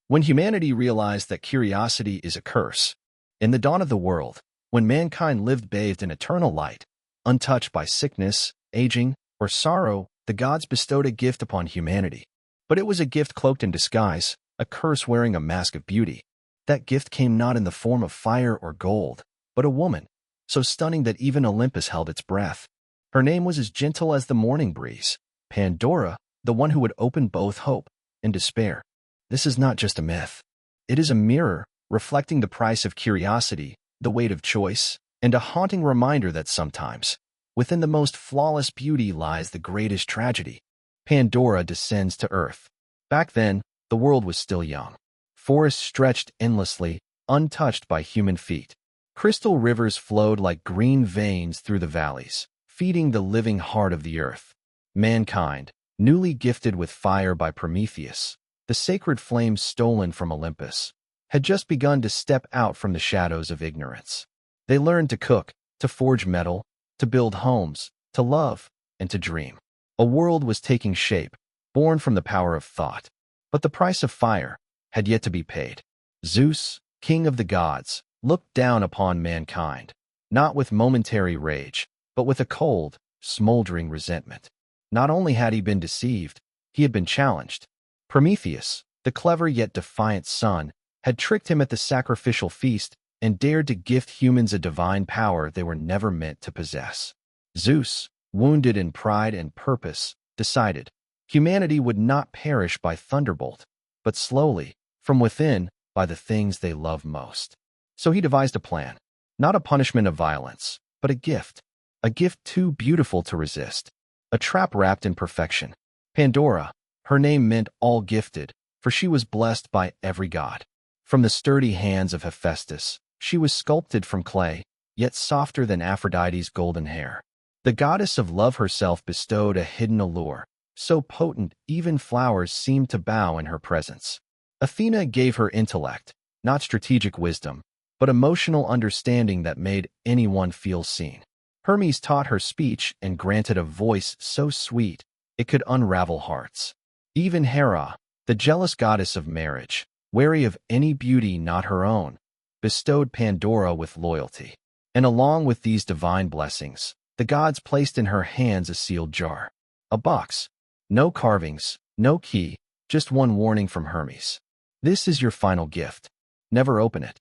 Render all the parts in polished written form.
When humanity realized that curiosity is a curse, in the dawn of the world, when mankind lived bathed in eternal light, untouched by sickness, aging, or sorrow, the gods bestowed a gift upon humanity. But it was a gift cloaked in disguise, a curse wearing a mask of beauty. That gift came not in the form of fire or gold, but a woman, so stunning that even Olympus held its breath. Her name was as gentle as the morning breeze, Pandora, the one who would open both hope and despair. This is not just a myth. It is a mirror, reflecting the price of curiosity, the weight of choice, and a haunting reminder that sometimes, within the most flawless beauty lies the greatest tragedy. Pandora descends to Earth. Back then, the world was still young. Forests stretched endlessly, untouched by human feet. Crystal rivers flowed like green veins through the valleys, feeding the living heart of the earth. Mankind, newly gifted with fire by Prometheus, the sacred flame stolen from Olympus, had just begun to step out from the shadows of ignorance. They learned to cook, to forge metal, to build homes, to love, and to dream. A world was taking shape, born from the power of thought. But the price of fire had yet to be paid. Zeus, king of the gods, looked down upon mankind, not with momentary rage, but with a cold, smoldering resentment. Not only had he been deceived, he had been challenged. Prometheus, the clever yet defiant son, had tricked him at the sacrificial feast and dared to gift humans a divine power they were never meant to possess. Zeus, wounded in pride and purpose, decided humanity would not perish by thunderbolt, but slowly, from within, by the things they love most. So he devised a plan, not a punishment of violence, but a gift too beautiful to resist, a trap wrapped in perfection. Pandora, her name meant all gifted, for she was blessed by every god. From the sturdy hands of Hephaestus, she was sculpted from clay, yet softer than Aphrodite's golden hair. The goddess of love herself bestowed a hidden allure, so potent even flowers seemed to bow in her presence. Athena gave her intellect, not strategic wisdom, but emotional understanding that made anyone feel seen. Hermes taught her speech and granted a voice so sweet it could unravel hearts. Even Hera, the jealous goddess of marriage, wary of any beauty not her own, bestowed Pandora with loyalty. And along with these divine blessings, the gods placed in her hands a sealed jar. A box. No carvings, no key, just one warning from Hermes. This is your final gift. Never open it.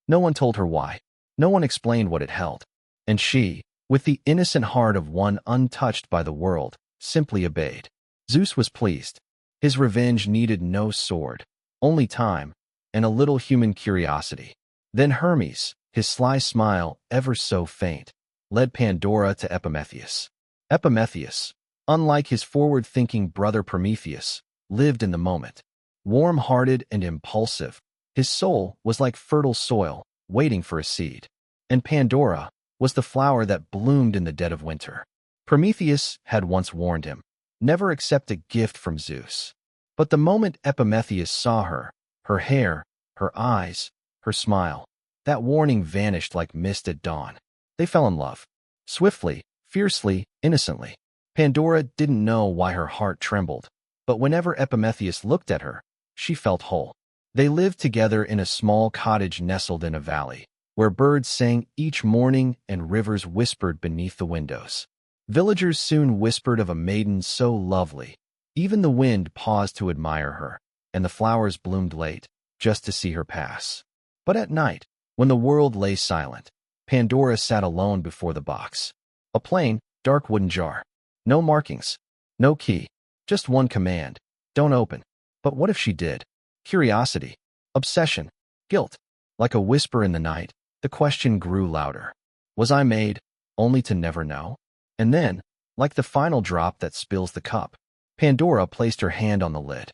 No one told her why. No one explained what it held. And she, with the innocent heart of one untouched by the world, simply obeyed. Zeus was pleased. His revenge needed no sword, only time, and a little human curiosity. Then Hermes, his sly smile ever so faint, led Pandora to Epimetheus. Epimetheus, unlike his forward-thinking brother Prometheus, lived in the moment. Warm-hearted and impulsive, his soul was like fertile soil, waiting for a seed. And Pandora was the flower that bloomed in the dead of winter. Prometheus had once warned him, never accept a gift from Zeus. But the moment Epimetheus saw her, her hair, her eyes, her smile, that warning vanished like mist at dawn. They fell in love. Swiftly, fiercely, innocently. Pandora didn't know why her heart trembled, but whenever Epimetheus looked at her, she felt whole. They lived together in a small cottage nestled in a valley, where birds sang each morning and rivers whispered beneath the windows. Villagers soon whispered of a maiden so lovely. Even the wind paused to admire her, and the flowers bloomed late, just to see her pass. But at night, when the world lay silent, Pandora sat alone before the box. A plain, dark wooden jar. No markings, no key, just one command: don't open. But what if she did? Curiosity, obsession, guilt. Like a whisper in the night, the question grew louder. Was I made only to never know? And then, like the final drop that spills the cup, Pandora placed her hand on the lid.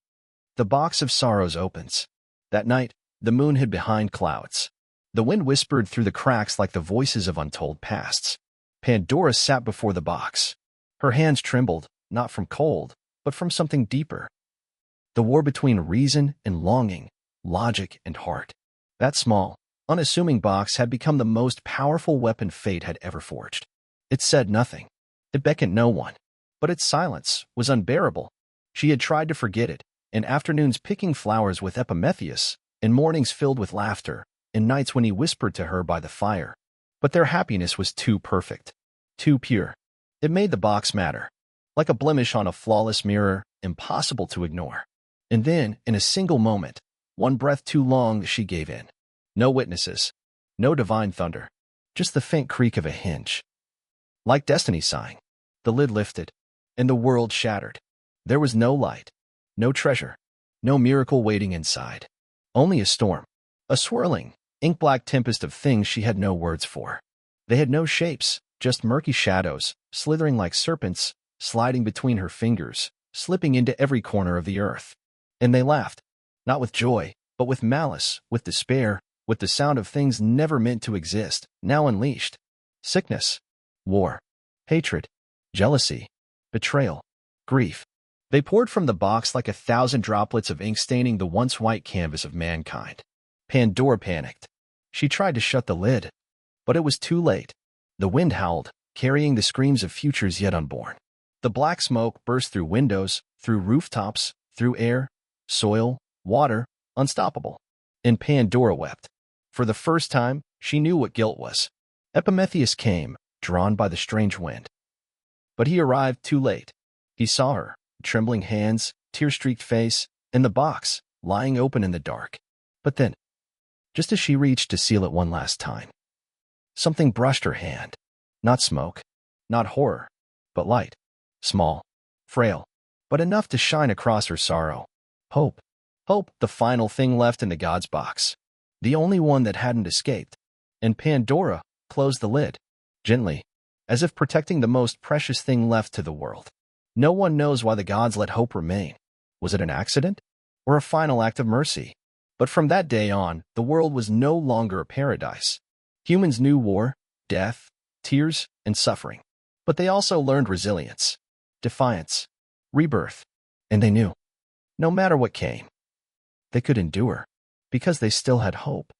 The box of sorrows opens. That night, the moon hid behind clouds. The wind whispered through the cracks like the voices of untold pasts. Pandora sat before the box. Her hands trembled, not from cold, but from something deeper. The war between reason and longing, logic and heart. That small, unassuming box had become the most powerful weapon fate had ever forged. It said nothing. It beckoned no one. But its silence was unbearable. She had tried to forget it, in afternoons picking flowers with Epimetheus, in mornings filled with laughter, in nights when he whispered to her by the fire. But their happiness was too perfect, too pure. It made the box matter, like a blemish on a flawless mirror, impossible to ignore. And then, in a single moment, one breath too long, she gave in. No witnesses, no divine thunder, just the faint creak of a hinge. Like destiny sighing, the lid lifted, and the world shattered. There was no light, no treasure, no miracle waiting inside. Only a storm, a swirling, ink-black tempest of things she had no words for. They had no shapes, just murky shadows, slithering like serpents, sliding between her fingers, slipping into every corner of the earth. And they laughed, not with joy, but with malice, with despair, with the sound of things never meant to exist, now unleashed. Sickness, war, hatred, jealousy, betrayal, grief. They poured from the box like 1,000 droplets of ink staining the once white canvas of mankind. Pandora panicked. She tried to shut the lid, but it was too late. The wind howled, carrying the screams of futures yet unborn. The black smoke burst through windows, through rooftops, through air, soil, water, unstoppable. And Pandora wept. For the first time, she knew what guilt was. Epimetheus came, drawn by the strange wind. But he arrived too late. He saw her, trembling hands, tear-streaked face, in the box, lying open in the dark. But then, just as she reached to seal it one last time, something brushed her hand. Not smoke, not horror, but light. Small, frail, but enough to shine across her sorrow. Hope. Hope, the final thing left in the god's box. The only one that hadn't escaped. And Pandora closed the lid, gently, as if protecting the most precious thing left to the world. No one knows why the gods let hope remain. Was it an accident? Or a final act of mercy? But from that day on, the world was no longer a paradise. Humans knew war, death, tears, and suffering. But they also learned resilience, defiance, rebirth. And they knew, no matter what came, they could endure, because they still had hope.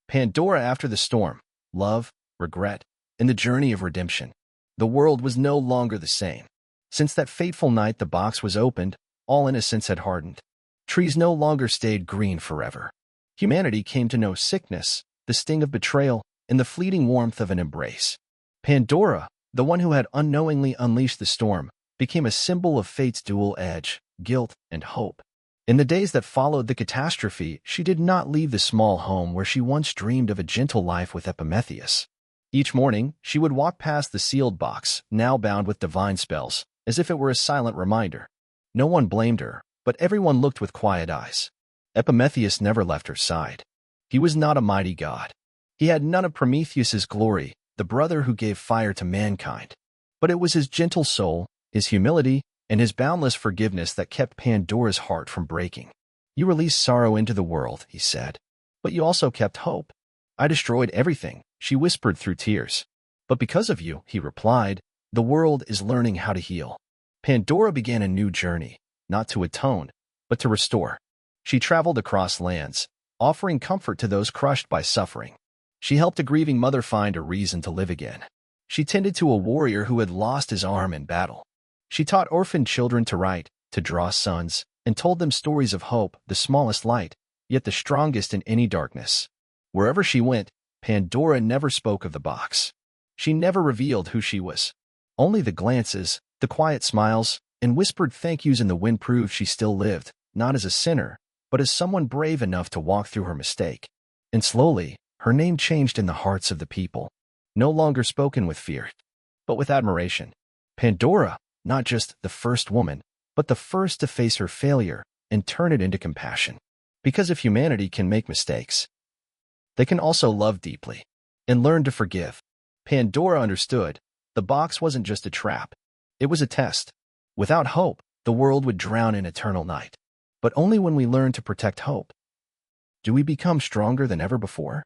Pandora after the storm, love, regret, and the journey of redemption. The world was no longer the same. Since that fateful night the box was opened, all innocence had hardened. Trees no longer stayed green forever. Humanity came to know sickness, the sting of betrayal, and the fleeting warmth of an embrace. Pandora, the one who had unknowingly unleashed the storm, became a symbol of fate's dual edge, guilt and hope. In the days that followed the catastrophe, she did not leave the small home where she once dreamed of a gentle life with Epimetheus. Each morning, she would walk past the sealed box, now bound with divine spells, as if it were a silent reminder. No one blamed her, but everyone looked with quiet eyes. Epimetheus never left her side. He was not a mighty god. He had none of Prometheus's glory, the brother who gave fire to mankind. But it was his gentle soul, his humility, and his boundless forgiveness that kept Pandora's heart from breaking. You released sorrow into the world, he said, but you also kept hope. I destroyed everything, she whispered through tears. But because of you, he replied, the world is learning how to heal. Pandora began a new journey, not to atone, but to restore. She traveled across lands, offering comfort to those crushed by suffering. She helped a grieving mother find a reason to live again. She tended to a warrior who had lost his arm in battle. She taught orphaned children to write, to draw suns, and told them stories of hope, the smallest light, yet the strongest in any darkness. Wherever she went, Pandora never spoke of the box. She never revealed who she was. Only the glances, the quiet smiles, and whispered thank yous in the wind proved she still lived, not as a sinner, but as someone brave enough to walk through her mistake. And slowly, her name changed in the hearts of the people, no longer spoken with fear, but with admiration. Pandora, not just the first woman, but the first to face her failure and turn it into compassion. Because if humanity can make mistakes, they can also love deeply and learn to forgive. Pandora understood the box wasn't just a trap. It was a test. Without hope, the world would drown in eternal night. But only when we learn to protect hope do we become stronger than ever before.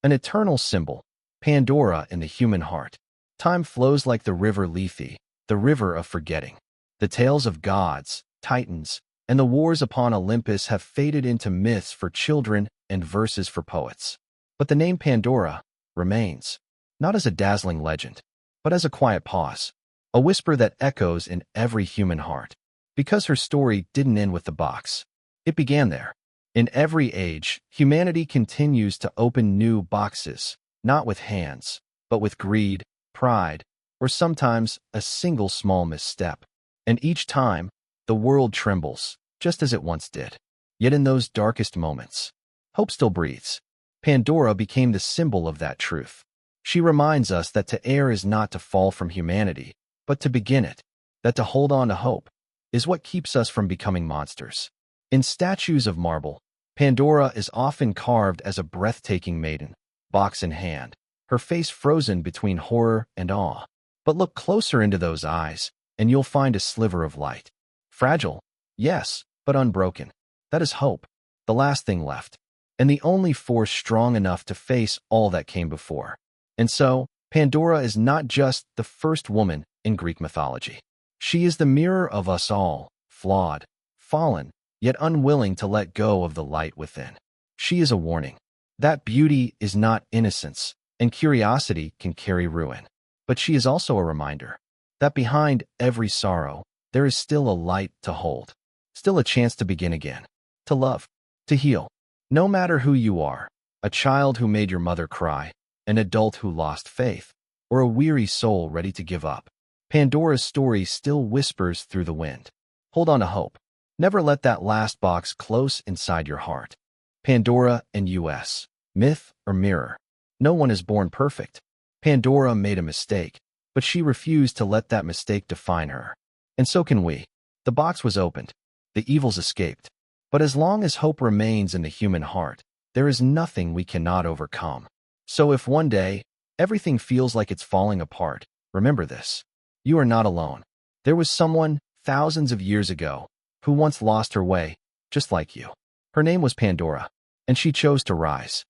An eternal symbol, Pandora in the human heart. Time flows like the river Lethe, the river of forgetting. The tales of gods, titans, and the wars upon Olympus have faded into myths for children and verses for poets. But the name Pandora remains, not as a dazzling legend, but as a quiet pause, a whisper that echoes in every human heart. Because her story didn't end with the box. It began there. In every age, humanity continues to open new boxes, not with hands, but with greed, pride, or sometimes a single small misstep. And each time, the world trembles, just as it once did. Yet in those darkest moments, hope still breathes. Pandora became the symbol of that truth. She reminds us that to err is not to fall from humanity, but to begin it, that to hold on to hope is what keeps us from becoming monsters. In statues of marble, Pandora is often carved as a breathtaking maiden, box in hand, her face frozen between horror and awe. But look closer into those eyes, and you'll find a sliver of light. Fragile, yes, but unbroken. That is hope, the last thing left, and the only force strong enough to face all that came before. And so, Pandora is not just the first woman in Greek mythology. She is the mirror of us all, flawed, fallen, yet unwilling to let go of the light within. She is a warning. That beauty is not innocence, and curiosity can carry ruin. But she is also a reminder that behind every sorrow, there is still a light to hold, still a chance to begin again, to love, to heal. No matter who you are, a child who made your mother cry, an adult who lost faith, or a weary soul ready to give up, Pandora's story still whispers through the wind. Hold on to hope. Never let that last box close inside your heart. Pandora and US. Myth or mirror? No one is born perfect. Pandora made a mistake, but she refused to let that mistake define her. And so can we. The box was opened. The evils escaped. But as long as hope remains in the human heart, there is nothing we cannot overcome. So if one day everything feels like it's falling apart, remember this. You are not alone. There was someone thousands of years ago who once lost her way, just like you. Her name was Pandora, and she chose to rise.